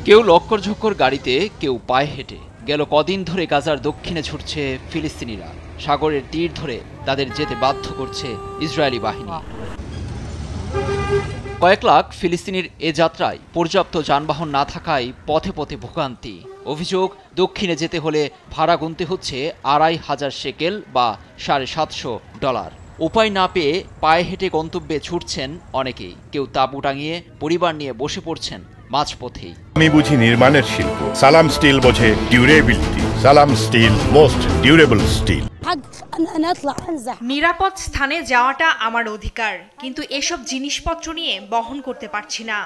কেউ লক্কর-ঝক্কর গাড়িতে, কেউ পায়ে হেঁটে। গেল কদিন ধরে গাজার দক্ষিণে ছুটছে ফিলিস্তিনিরা। সাগরের তীর ধরে তাদের যেতে বাধ্য করছে ইসরায়েলি বাহিনী। কয়েক লাখ ফিলিস্তিনির এ যাত্রায় পর্যাপ্ত যানবাহন না থাকায় পথে পথে ভোগান্তি। অভিযোগ, দক্ষিণে যেতে হলে ভাড়া গুনতে হচ্ছে ২,৫০০ শেকেল বা $৭৫০। উপায় না পেয়ে পায়ে হেঁটে গন্তব্যে ছুটছেন অনেকেই। কেউ তাঁবু টাঙিয়ে পরিবার নিয়ে বসে পড়ছেন মাঝপথেই। আমি বুঝি নির্মাণের শিল্প, সালাম স্টিল বোঝে ডিউরেবিলিটি। সালাম স্টিল, মোস্ট ডিউরেবল স্টিল। নিরাপদ স্থানে যাওয়াটা আমার অধিকার, কিন্তু এসব জিনিসপত্র নিয়ে বহন করতে পারছি না।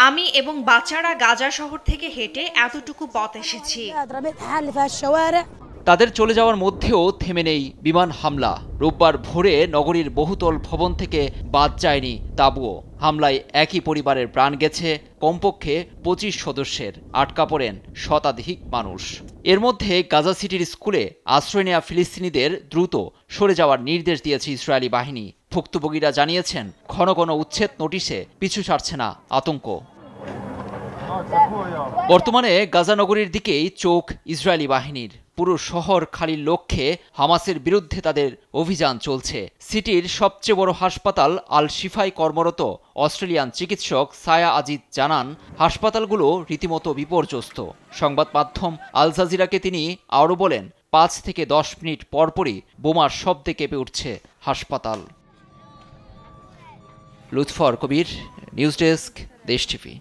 আমি এবং বাচ্চারা গাজা শহর থেকে হেঁটে এতটুকু পথ এসেছি। তাদের চলে যাওয়ার মধ্যেও থেমে নেই বিমান হামলা। রোববার ভোরে নগরীর বহুতল ভবন থেকে বাদ যায়নি তাঁবুও। হামলায় একই পরিবারের প্রাণ গেছে কমপক্ষে ২৫ সদস্যের, আটকা পড়েন শতাধিক মানুষ। এর মধ্যে গাজা সিটির স্কুলে আশ্রয় নেওয়া ফিলিস্তিনিদের দ্রুত সরে যাওয়ার নির্দেশ দিয়েছে ইসরায়েলি বাহিনী। ভুক্তভোগীরা জানিয়েছেন, ঘন ঘন উচ্ছেদ নোটিশে পিছু ছাড়ছে না আতঙ্ক। বর্তমানে গাজা নগরীর দিকেই চোখ ইসরায়েলি বাহিনীর। পুরো শহর খালির লক্ষ্যে হামাসের বিরুদ্ধে তাদের অভিযান চলছে। সিটির সবচেয়ে বড় হাসপাতাল আল শিফায় কর্মরত অস্ট্রেলিয়ান চিকিৎসক সায়া আজিজ জানান, হাসপাতালগুলো রীতিমতো বিপর্যস্ত। সংবাদ মাধ্যম আল জাজিরাকে তিনি আরও বলেন, ৫ থেকে ১০ মিনিট পরপরই বোমার শব্দে কেঁপে উঠছে হাসপাতাল। লুৎফর কবির, নিউজ ডেস্ক, দেশ টিভি।